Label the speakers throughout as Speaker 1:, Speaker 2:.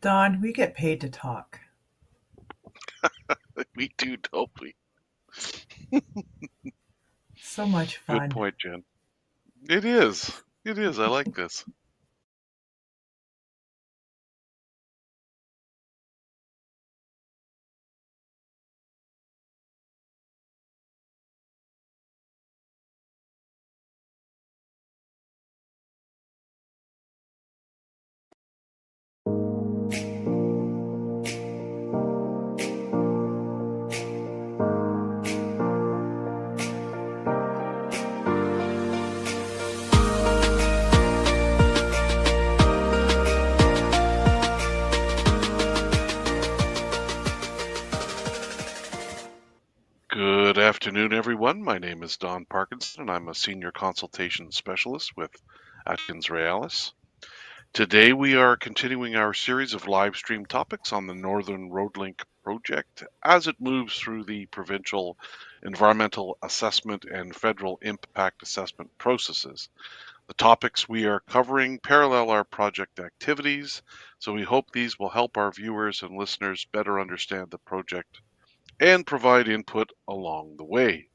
Speaker 1: Don, we get paid to talk.
Speaker 2: We do, don't we?
Speaker 1: So much
Speaker 2: Good
Speaker 1: fun.
Speaker 2: point, Jen. It is. It is. I like this. Good afternoon, everyone. My name is Don Parkinson, and I'm a senior consultation specialist with Atkins Realis. Today, we are continuing our series of live stream topics on the Northern Road Link project as it moves through the provincial environmental assessment and federal impact assessment processes. The topics we are covering parallel our project activities, so we hope these will help our viewers and listeners better understand the project and provide input along the way.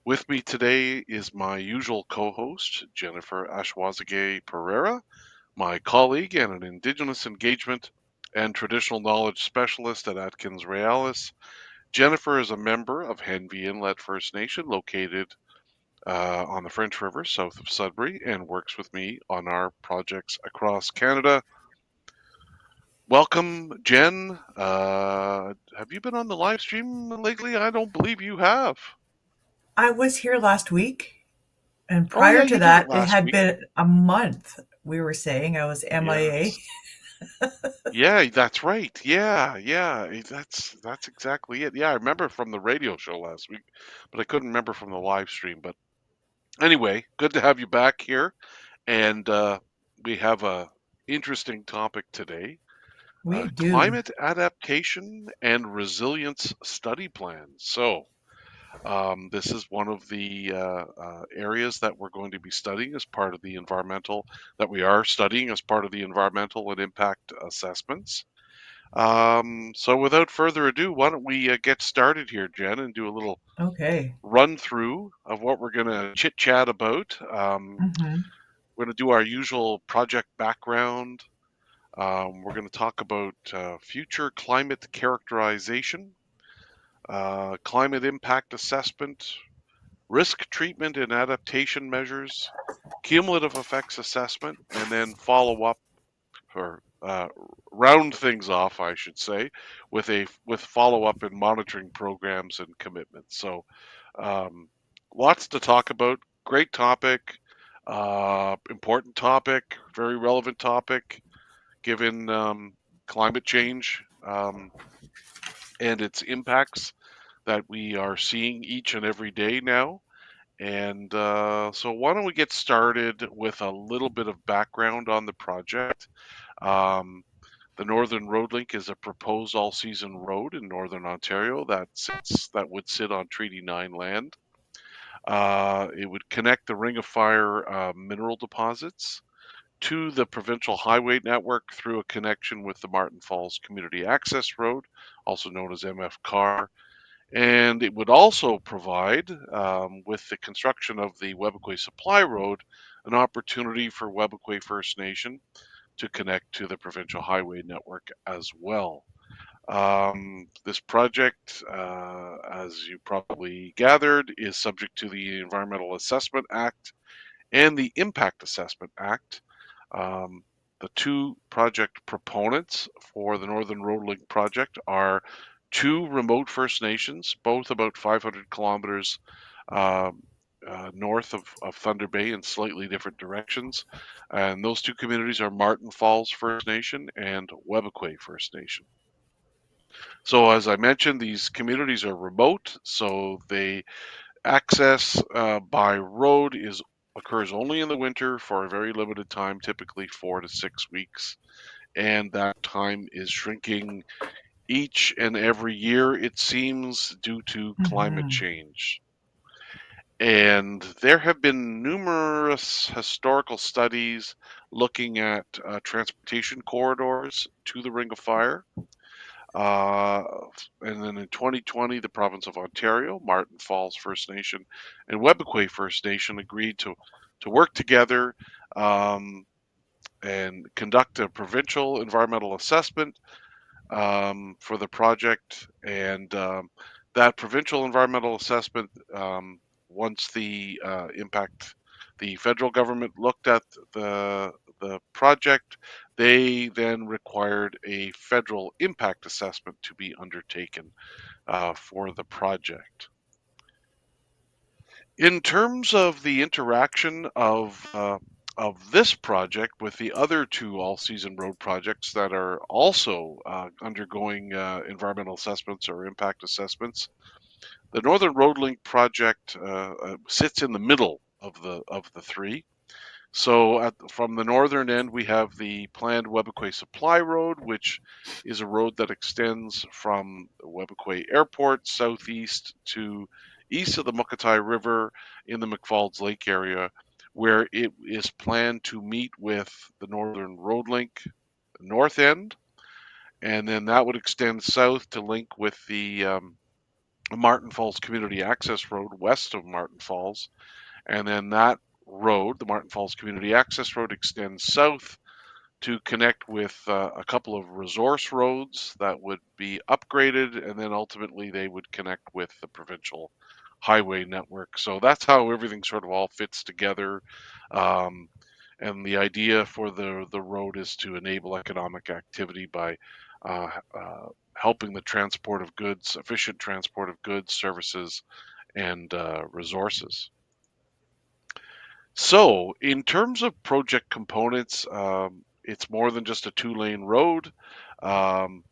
Speaker 2: With me today is my usual co host, Jennifer Ashwazage Pereira, my colleague and an Indigenous engagement and traditional knowledge specialist at Atkins Realis. Jennifer is a member of Henvey Inlet First Nation, located on the French River south of Sudbury, and works with me on our projects across Canada. Welcome, Jen. Have you been on the live stream lately? I don't believe you have.
Speaker 1: I was here last week, and
Speaker 2: Oh,
Speaker 1: prior
Speaker 2: yeah,
Speaker 1: to
Speaker 2: you did it
Speaker 1: that, it
Speaker 2: last
Speaker 1: had
Speaker 2: week.
Speaker 1: been a month. We were saying I was MIA.
Speaker 2: Yes. Yeah, that's right. Yeah, yeah. That's exactly it. Yeah, I remember from the radio show last week, but I couldn't remember from the live stream. But anyway, good to have you back here, and we have a interesting topic today:
Speaker 1: We do.
Speaker 2: climate adaptation and resilience study plans. This is one of the areas that we're going to be studying as part of the environmental, that we are studying as part of the environmental and impact assessments. So without further ado, why don't we get started here, Jen, and do a little
Speaker 1: Okay.
Speaker 2: run through of what we're going to chit chat about.
Speaker 1: Hmm.
Speaker 2: We're going to do our usual project background. We're going to talk about future climate characterization, climate impact assessment, risk treatment and adaptation measures, cumulative effects assessment, and then follow up or round things off, I should say, with follow up and monitoring programs and commitments. So, um, lots to talk about. Great topic, important topic, very relevant topic, given climate change and its impacts that we are seeing each and every day now. And so, why don't we get started with a little bit of background on the project? Um, the Northern Road Link is a proposed all-season road in Northern Ontario that would sit on Treaty 9 land. It would connect the Ring of Fire mineral deposits to the provincial highway network through a connection with the Martin Falls Community Access Road, also known as MFCAR. And it would also provide, with the construction of the Webequie Supply Road, an opportunity for Webequie First Nation to connect to the provincial highway network as well. This project, as you probably gathered, is subject to the Environmental Assessment Act and the Impact Assessment Act. Um, the two project proponents for the Northern Road Link project are two remote First Nations, both about 500 kilometers um, north of Thunder Bay in slightly different directions. And those two communities are Martin Falls First Nation and Webequie First Nation. So, as I mentioned, these communities are remote, so they access by road is occurs only in the winter for a very limited time, typically 4 to 6 weeks, and that time is shrinking each and every year, it seems, due to climate
Speaker 1: Hmm.
Speaker 2: change. And there have been numerous historical studies looking at transportation corridors to the Ring of Fire. Uh, and then in 2020, the province of Ontario, Martin Falls First Nation, and Webequie First Nation agreed to work together um, and conduct a provincial environmental assessment for the project. And that provincial environmental assessment, once the federal government looked at the project, they then required a federal impact assessment to be undertaken for the project. In terms of the interaction of this project with the other two all-season road projects that are also undergoing environmental assessments or impact assessments, the Northern Road Link project sits in the middle of the three. So from the northern end, we have the planned Webequie Supply Road, which is a road that extends from Webequie Airport southeast to east of the Muckatai River in the McFalls Lake area, where it is planned to meet with the Northern Road Link north end, and then that would extend south to link with the Martin Falls Community Access Road west of Martin Falls, and then that road, the Martin Falls Community Access Road, extends south to connect with a couple of resource roads that would be upgraded, and then ultimately they would connect with the provincial highway network. So that's how everything sort of all fits together. Um, and the idea for the road is to enable economic activity by uh, uh, helping the transport of goods, efficient transport of goods, services, and resources. So, in terms of project components, it's more than just a two-lane road. Um,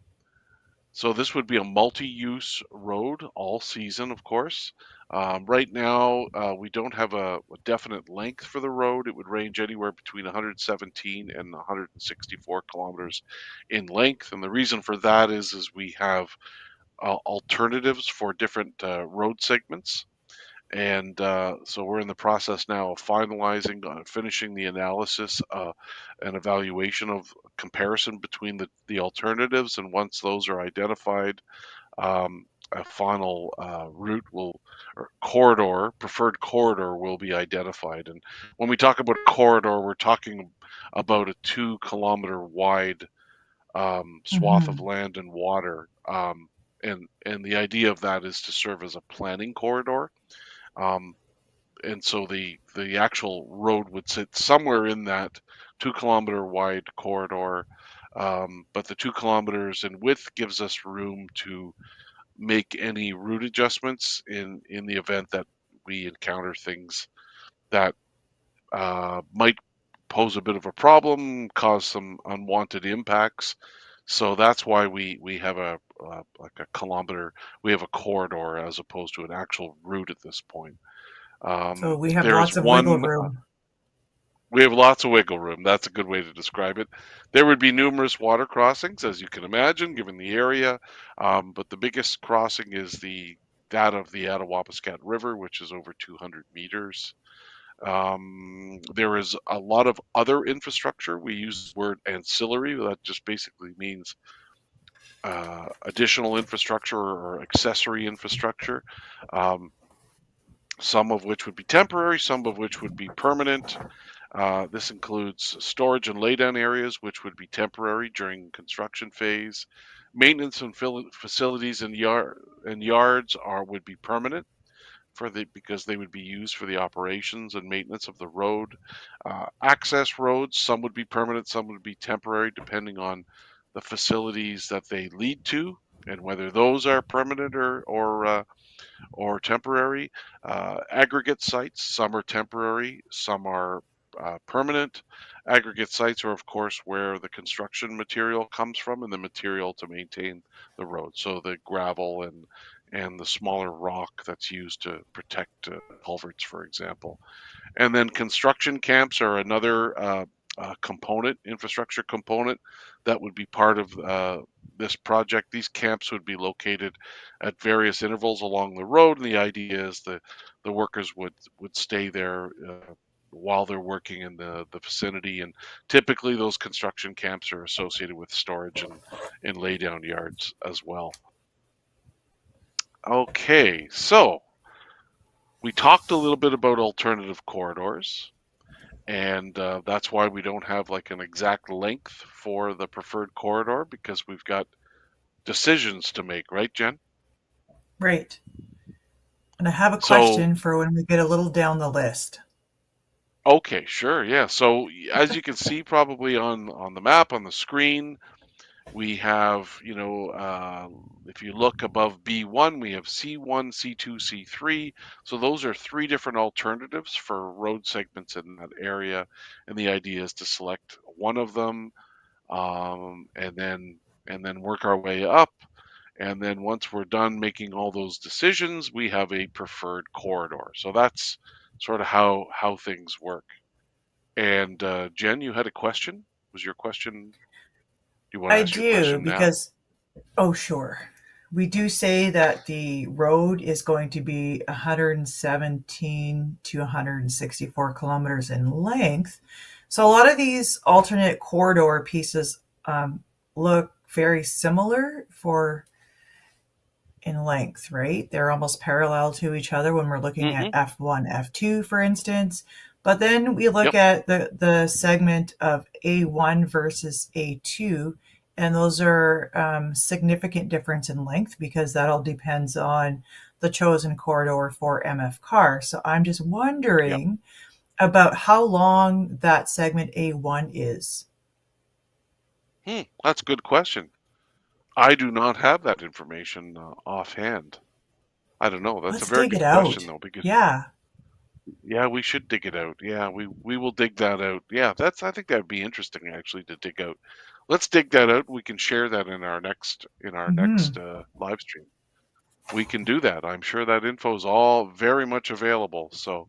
Speaker 2: so this would be a multi-use road all season, of course. Right now, we don't have a definite length for the road. It would range anywhere between 117 and 164 kilometers in length, and the reason for that is we have alternatives for different road segments. And so we're in the process now of finalizing, finishing the analysis and evaluation of comparison between the alternatives. And once those are identified, a final route will, or corridor, preferred corridor will be identified. And when we talk about corridor, we're talking about a 2 kilometer wide swath of
Speaker 1: Hmm.
Speaker 2: land and water. And the idea of that is to serve as a planning corridor. Um, and so the actual road would sit somewhere in that 2 kilometer wide corridor. But the 2 kilometers in width gives us room to make any route adjustments in the event that we encounter things that might pose a bit of a problem, cause some unwanted impacts. So that's why we have a like a kilometer, we have a corridor as opposed to an actual route at this point.
Speaker 1: So we have
Speaker 2: There is
Speaker 1: lots of wiggle
Speaker 2: one,
Speaker 1: room.
Speaker 2: we have lots of wiggle room. That's a good way to describe it. There would be numerous water crossings, as you can imagine, given the area. But the biggest crossing is that of the Attawapiskat River, which is over 200 meters. There is a lot of other infrastructure. We use the word ancillary. That just basically means additional infrastructure or accessory infrastructure. Um, some of which would be temporary, some of which would be permanent. This includes storage and laydown areas, which would be temporary during construction phase. Maintenance and facilities and yards would be permanent because they would be used for the operations and maintenance of the road. Access roads, some would be permanent, some would be temporary, depending on the facilities that they lead to and whether those are permanent or temporary. Aggregate sites, some are temporary, some are permanent. Aggregate sites are, of course, where the construction material comes from and the material to maintain the road. So the gravel and the smaller rock that's used to protect culverts, for example. And then construction camps are another infrastructure component that would be part of this project. These camps would be located at various intervals along the road, and the idea is the workers would stay there while they're working in the vicinity. And typically, those construction camps are associated with storage and lay down yards as well. Okay, so we talked a little bit about alternative corridors. And that's why we don't have like an exact length for the preferred corridor, because we've got decisions to make, right, Jen?
Speaker 1: Right. And I have a
Speaker 2: So,
Speaker 1: question for when we get a little down the list.
Speaker 2: okay, sure, yeah. So as you can see, probably on the map on the screen, we have, if you look above B1, we have C1, C2, C3. So those are three different alternatives for road segments in that area, and the idea is to select one of them, and then work our way up. And then once we're done making all those decisions, we have a preferred corridor. So that's sort of how things work. And Jen, you had a question. Was your question? Do you want to
Speaker 1: I
Speaker 2: ask your
Speaker 1: do
Speaker 2: question now?
Speaker 1: because, oh, sure. We do say that the road is going to be 117 to 164 kilometers in length. So a lot of these alternate corridor pieces look very similar for in length, right? They're almost parallel to each other when we're looking at
Speaker 2: Mm-hmm.
Speaker 1: F1, F2, for instance. But then we look
Speaker 2: Yep.
Speaker 1: at the segment of A1 versus A2, and those are significant difference in length because that all depends on the chosen corridor for MF car. So I'm just
Speaker 2: Yep.
Speaker 1: wondering about how long that segment A1 is.
Speaker 2: That's a good question. I do not have that information offhand. I don't know. That's a
Speaker 1: Let's
Speaker 2: very
Speaker 1: dig it
Speaker 2: good question,
Speaker 1: out.
Speaker 2: though, because
Speaker 1: Yeah.
Speaker 2: yeah, we should dig it out. Yeah, we will dig that out. Yeah, I think that'd be interesting actually to dig out. Let's dig that out. We can share that in our next
Speaker 1: Hmm.
Speaker 2: live stream. We can do that. I'm sure that info is all very much available. So,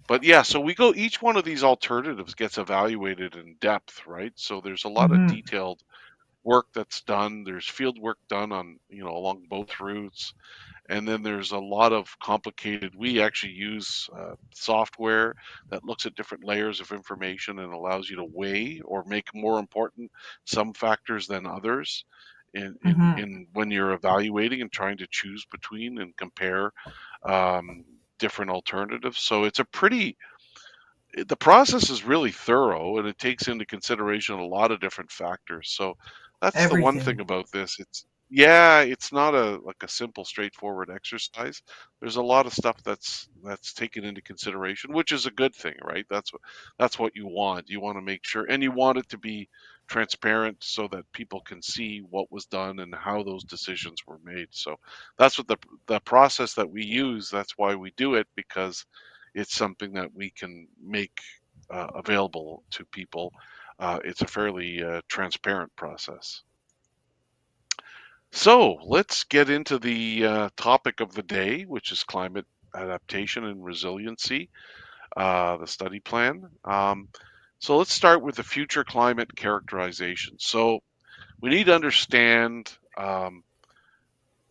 Speaker 2: but yeah, so we go. Each one of these alternatives gets evaluated in depth, right? So there's a lot of
Speaker 1: Hmm.
Speaker 2: detailed work that's done. There's field work done on along both routes. And then there's a lot of complicated, we actually use software that looks at different layers of information and allows you to weigh or make more important some factors than others
Speaker 1: Hmm.
Speaker 2: in when you're evaluating and trying to choose between and compare um, different alternatives. So it's a pretty the process is really thorough, and it takes into consideration a lot of different factors. So that's the one thing
Speaker 1: Everything.
Speaker 2: about this. It's not a simple straightforward exercise. There's a lot of stuff that's taken into consideration, which is a good thing, right? That's what you want. You want to make sure, and you want it to be transparent so that people can see what was done and how those decisions were made. So that's what the process that we use. That's why we do it, because it's something that we can make available to people. It's a fairly transparent process. So let's get into the topic of the day, which is climate adaptation and resiliency, the study plan. So let's start with the future climate characterization. So we need to understand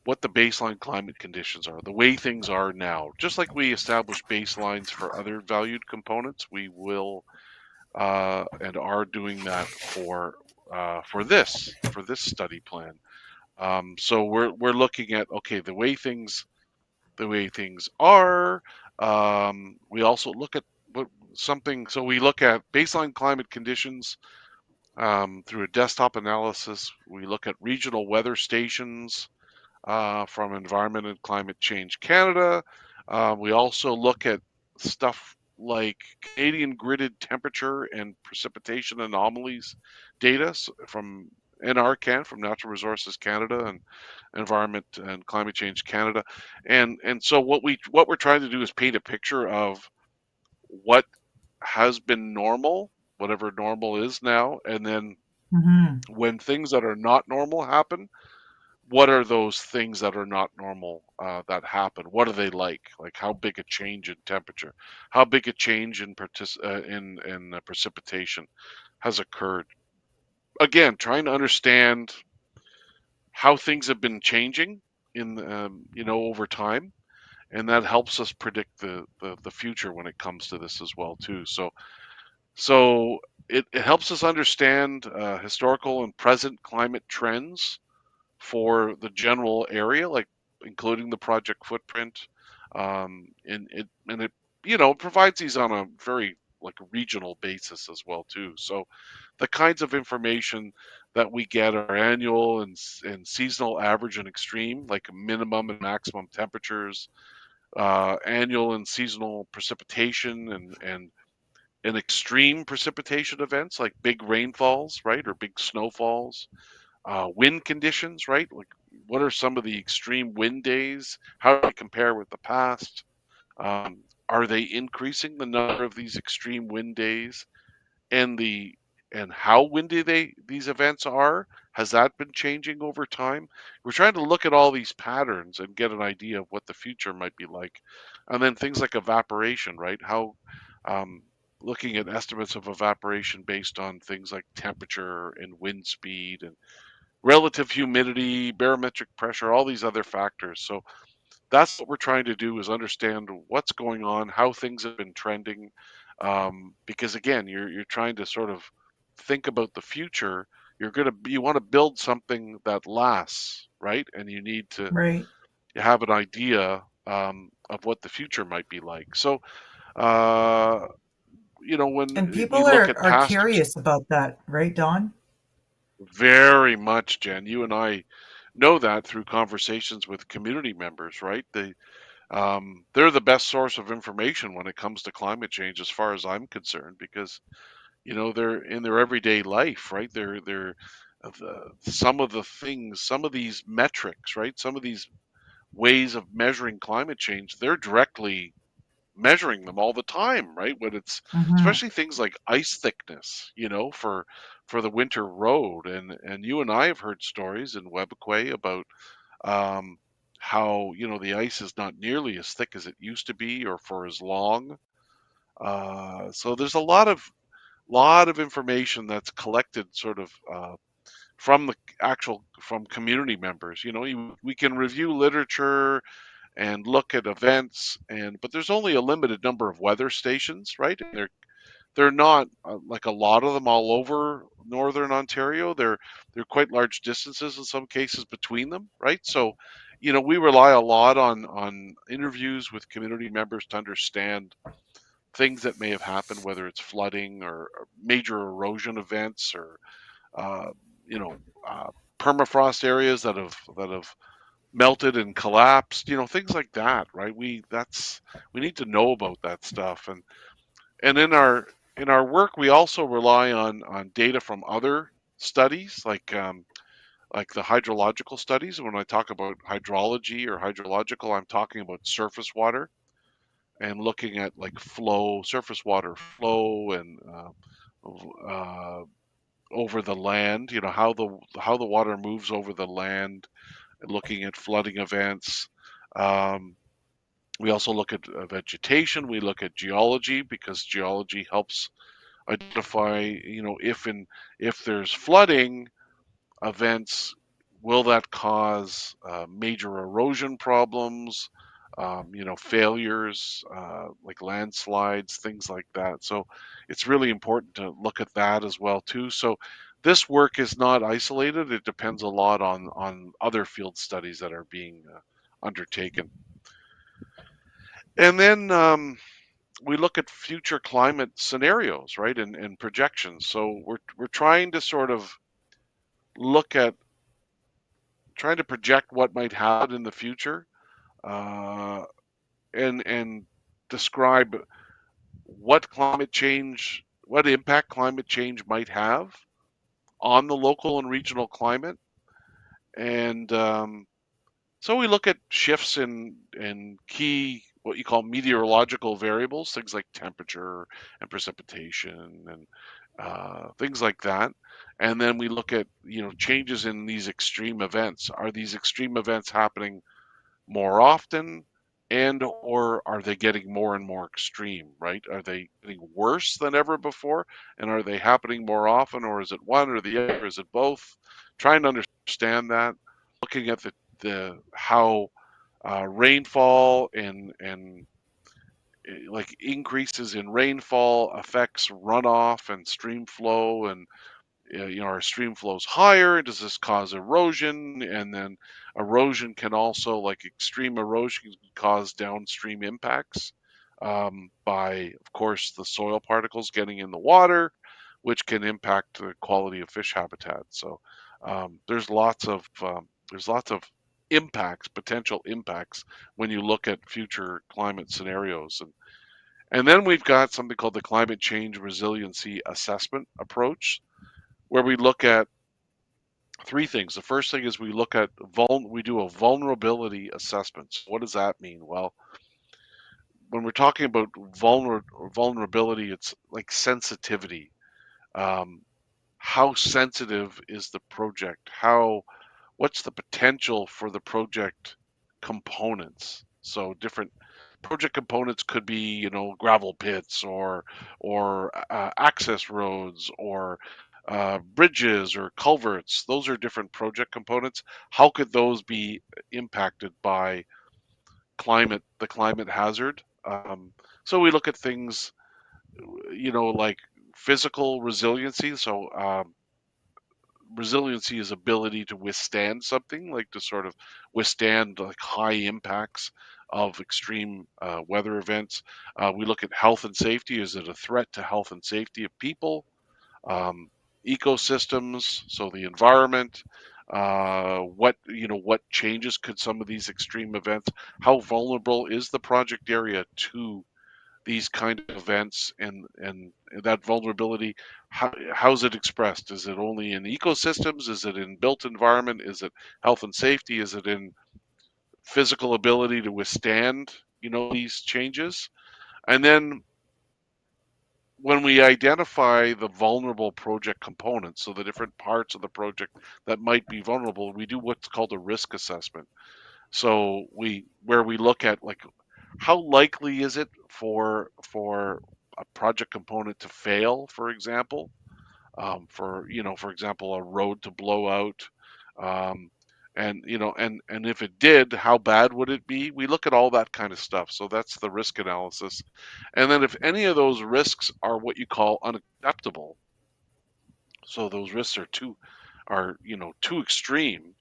Speaker 2: what the baseline climate conditions are, the way things are now. Just like we establish baselines for other valued components, we will and are doing that for this study plan. So we're looking at, okay, the way things are. We also look at what something. So we look at baseline climate conditions through a desktop analysis. We look at regional weather stations from Environment and Climate Change Canada. We also look at stuff like Canadian gridded temperature and precipitation anomalies data from NRCan, from Natural Resources Canada, and Environment and Climate Change Canada. And so what we're trying to do is paint a picture of what has been normal, whatever normal is now, and then
Speaker 1: Hmm.
Speaker 2: when things that are not normal happen, what are those things that are not normal that happen? What are they like? Like how big a change in temperature, how big a change in precipitation has occurred? Again, trying to understand how things have been changing in over time, and that helps us predict the future when it comes to this as well too. So it helps us understand historical and present climate trends for the general area, like including the project footprint. And it provides these on a very like regional basis as well too. So the kinds of information that we get are annual and seasonal average and extreme, like minimum and maximum temperatures, annual and seasonal precipitation, and extreme precipitation events like big rainfalls, right, or big snowfalls, wind conditions, right? Like, what are some of the extreme wind days? How do they compare with the past? Are they increasing the number of these extreme wind days, and how windy these events are? Has that been changing over time? We're trying to look at all these patterns and get an idea of what the future might be like. And then things like evaporation, right? How um, looking at estimates of evaporation based on things like temperature and wind speed and relative humidity, barometric pressure, all these other factors. So that's what we're trying to do, is understand what's going on, how things have been trending. Because again, you're trying to sort of think about the future. You want to build something that lasts, right? And you need to
Speaker 1: Right.
Speaker 2: have an idea of what the future might be like. So uh,
Speaker 1: And
Speaker 2: when we
Speaker 1: people
Speaker 2: look
Speaker 1: are,
Speaker 2: at
Speaker 1: are
Speaker 2: past,
Speaker 1: curious about that, right, Don?
Speaker 2: very much, Jen, you and I know that through conversations with community members, right? They're the best source of information when it comes to climate change, as far as I'm concerned, because they're in their everyday life, right? They're some of the things, some of these metrics, right? Some of these ways of measuring climate change, they're directly measuring them all the time, right? When it's
Speaker 1: Hmm.
Speaker 2: especially things like ice thickness, for the winter road, and you and I have heard stories in Webequay about um, how the ice is not nearly as thick as it used to be, or for as long. So there's a lot of information that's collected sort of from the from community members. We can review literature and look at events, but there's only a limited number of weather stations, right? And they're not like a lot of them all over northern Ontario. They're quite large distances in some cases between them, right? So, we rely a lot on interviews with community members to understand things that may have happened, whether it's flooding or major erosion events, or uh, you know uh, permafrost areas that have melted and collapsed, things like that, right? We need to know about that stuff. And in our work, we also rely on data from other studies, like the hydrological studies. When I talk about hydrology or hydrological, I'm talking about surface water, and looking at like surface water flow, and uh, over the land. How the water moves over the land, and looking at flooding events. Um, we also look at vegetation. We look at geology, because geology helps identify, if there's flooding events, will that cause major erosion problems, failures, like landslides, things like that. So it's really important to look at that as well too. So this work is not isolated. It depends a lot on other field studies that are being undertaken. And then we look at future climate scenarios, right, and projections. So we're trying to sort of look at trying to project what might happen in the future, uh, and describe what impact climate change might have on the local and regional climate. And so we look at shifts in key, what you call meteorological variables, things like temperature and precipitation, things like that. And then we look at, changes in these extreme events. Are these extreme events happening more often, and or are they getting more and more extreme, right? Are they getting worse than ever before, and are they happening more often, or is it one or the other, is it both? Trying to understand that, looking at the how rainfall and like increases in rainfall affects runoff and stream flow, and our stream flows higher. Does this cause erosion? And then erosion can also, like extreme erosion, can cause downstream impacts by, of course, the soil particles getting in the water, which can impact the quality of fish habitat. So there's lots of impacts, potential impacts, when you look at future climate scenarios. And then we've got something called the climate change resiliency assessment approach, where we look at three things. The first thing is we do a vulnerability assessment. So what does that mean? Well, when we're talking about vulnerability, it's like sensitivity. Um, how sensitive is the project? What's the potential for the project components? So different project components could be, gravel pits or access roads or bridges or culverts. Those are different project components. How could those be impacted by the climate hazard? So we look at things, like physical resiliency. So resiliency is ability to withstand something, like to sort of withstand like high impacts of extreme weather events. We look at health and safety. Is it a threat to health and safety of people? Um, Ecosystems, so the environment. What changes could some of these extreme events? How vulnerable is the project area to these kind of events, and that vulnerability, how's it expressed? Is it only in ecosystems? Is it in built environment? Is it health and safety? Is it in physical ability to withstand these changes? And then when we identify the vulnerable project components, so the different parts of the project that might be vulnerable, we do what's called a risk assessment. So where we look at, like, how likely is it for a project component to fail, for example, for example, a road to blow out, um, and if it did, how bad would it be? We look at all that kind of stuff. So that's the risk analysis. And then if any of those risks are what you call unacceptable, so those risks are too extreme,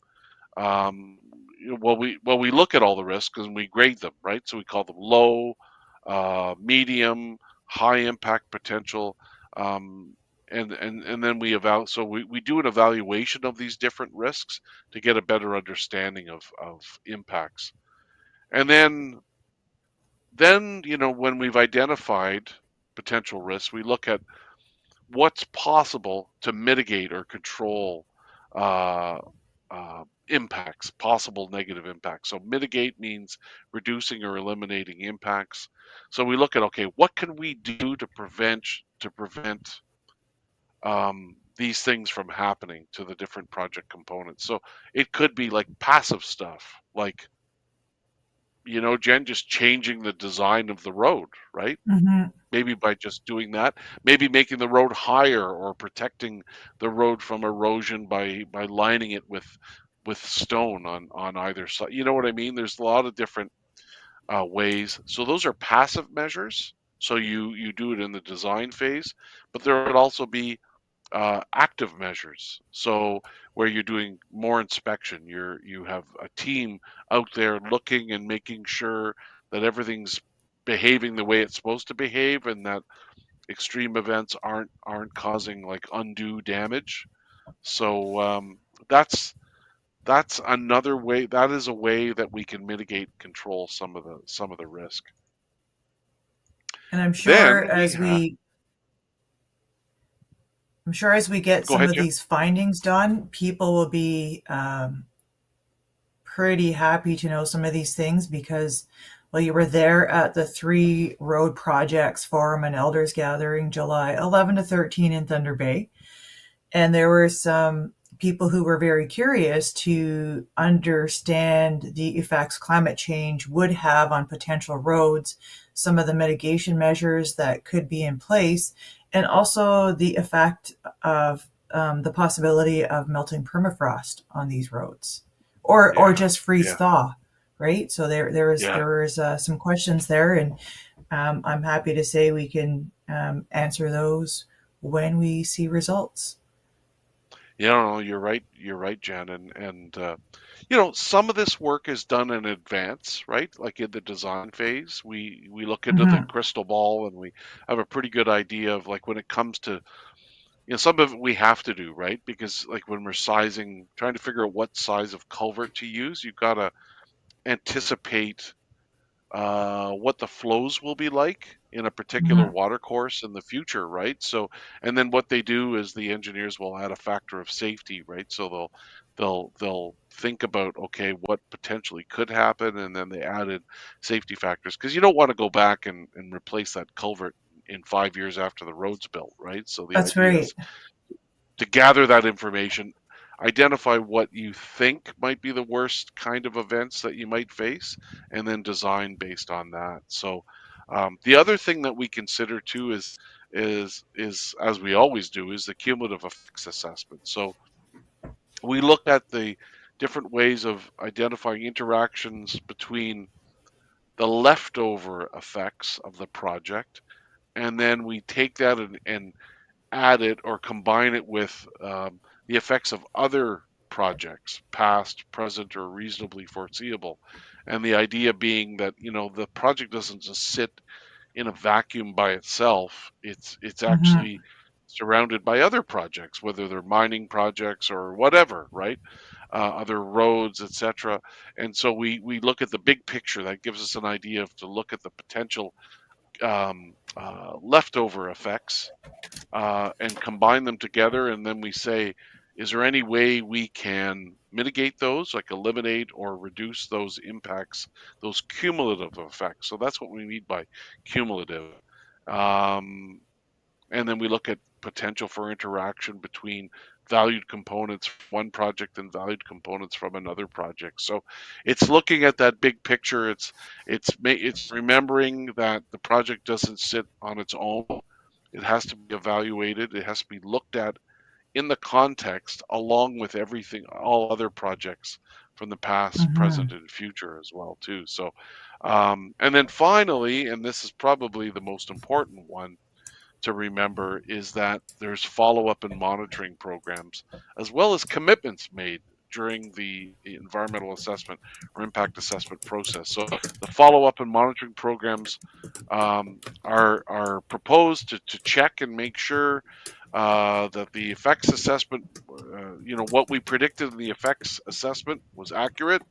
Speaker 2: um, we look at all the risks and we grade them, right? So we call them low, medium, high impact potential, um, and then we evaluate. So we do an evaluation of these different risks to get a better understanding of impacts. And then when we've identified potential risks, we look at what's possible to mitigate or control uh, impacts, possible negative impacts. So mitigate means reducing or eliminating impacts. So we look at, okay, what can we do to prevent these things from happening to the different project components. So it could be like passive stuff, like, Jen, just changing the design of the road, right?
Speaker 1: Hmm.
Speaker 2: Maybe by just doing that, maybe making the road higher or protecting the road from erosion by lining it with stone on either side. You know what I mean? There's a lot of different ways. So those are passive measures. So you do it in the design phase, but there would also be active measures. So where you're doing more inspection, you have a team out there looking and making sure that everything's behaving the way it's supposed to behave, and that extreme events aren't causing like undue damage. So that's another way. That is a way that we can mitigate, control some of the risk.
Speaker 1: And
Speaker 2: Then we have.
Speaker 1: I'm sure as we get
Speaker 2: Go
Speaker 1: some
Speaker 2: ahead,
Speaker 1: of
Speaker 2: Jen.
Speaker 1: these findings done, people will be pretty happy to know some of these things because Well, you were there at the three road projects forum and elders gathering July 11 to 13 in Thunder Bay. And there were some people who were very curious to understand the effects climate change would have on potential roads, some of the mitigation measures that could be in place, and also the effect of the possibility of melting permafrost on these roads, or
Speaker 2: Yeah,
Speaker 1: just freeze
Speaker 2: yeah,
Speaker 1: thaw, right? So
Speaker 2: yeah.
Speaker 1: there was some questions there, and I'm happy to say we can answer those when we see results.
Speaker 2: Yeah, no, you're right. You're right, Jen. And some of this work is done in advance, right? Like in the design phase, we look into the
Speaker 1: Hmm.
Speaker 2: crystal ball and we have a pretty good idea of like when it comes to, some of it we have to do, right? Because like when we're sizing, trying to figure out what size of culvert to use, you've got to anticipate what the flows will be like in a particular
Speaker 1: Hmm.
Speaker 2: water course in the future, right? So, and then what they do is the engineers will add a factor of safety, right? So they'll think about, okay, what potentially could happen, and then they added safety factors because you don't want to go back and replace that culvert in 5 years after the road's built, right? So the
Speaker 1: That's
Speaker 2: idea
Speaker 1: right.
Speaker 2: is to gather that information, identify what you think might be the worst kind of events that you might face, and then design based on that. So the other thing that we consider too is as we always do is the cumulative effects assessment. So we look at the different ways of identifying interactions between the leftover effects of the project, and then we take that and add it or combine it with the effects of other projects, past, present, or reasonably foreseeable. And the idea being that the project doesn't just sit in a vacuum by itself. It's
Speaker 1: Hmm.
Speaker 2: actually surrounded by other projects, whether they're mining projects or whatever, right? Other roads, etc. And so we look at the big picture. That gives us an idea of to look at the potential leftover effects and combine them together. And then we say, is there any way we can mitigate those, like eliminate or reduce those impacts, those cumulative effects? So that's what we mean by cumulative. Um, and then we look at potential for interaction between valued components from one project and valued components from another project. So it's looking at that big picture. It's remembering that the project doesn't sit on its own. It has to be evaluated. It has to be looked at in the context along with everything, all other projects from the past,
Speaker 1: Hmm.
Speaker 2: present, and future as well too. So, and then finally, and this is probably the most important one to remember, is that there's follow-up and monitoring programs as well as commitments made during the environmental assessment or impact assessment process. So the follow-up and monitoring programs are proposed to check and make sure that the effects assessment, what we predicted in the effects assessment was accurate,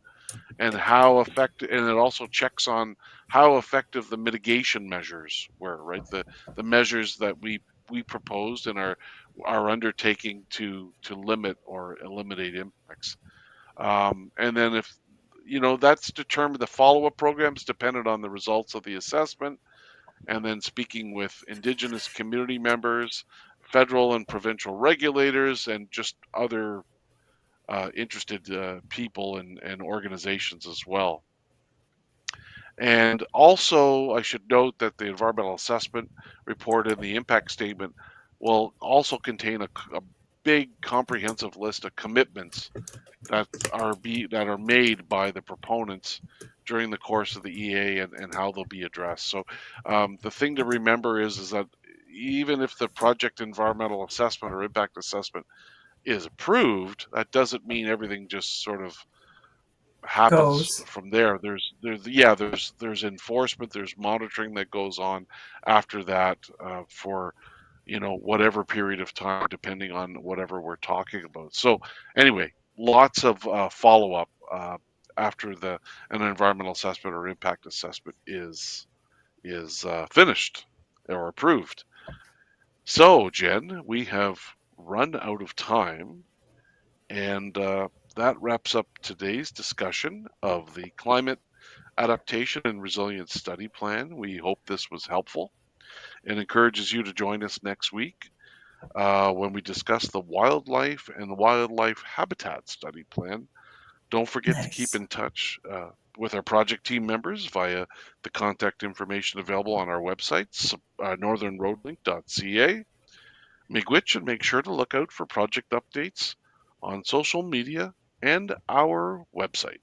Speaker 2: and how effective, and it also checks on how effective the mitigation measures were, right? The measures that we proposed and are undertaking to limit or eliminate impacts. And then if that's determined, the follow-up programs dependent on the results of the assessment, and then speaking with Indigenous community members, federal and provincial regulators, and just other interested people and organizations as well. And also, I should note that the environmental assessment report and the impact statement will also contain a big comprehensive list of commitments that are made by the proponents during the course of the EA, and how they'll be addressed. So the thing to remember is that even if the project environmental assessment or impact assessment is approved, that doesn't mean everything just sort of happens
Speaker 1: Goes.
Speaker 2: from there. There's enforcement, there's monitoring that goes on after that for whatever period of time, depending on whatever we're talking about. So anyway, lots of follow up after the an environmental assessment or impact assessment is finished or approved. So Jen, we have run out of time, and that wraps up today's discussion of the climate Adaptation and Resilience Study Plan. We hope this was helpful and encourages you to join us next week when we discuss the Wildlife and Wildlife Habitat Study Plan. Don't forget to keep
Speaker 1: Nice.
Speaker 2: in touch with our project team members via the contact information available on our website, northernroadlink.ca. Miigwech, and make sure to look out for project updates on social media and our website.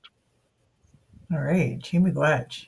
Speaker 1: All right. Chimigwech.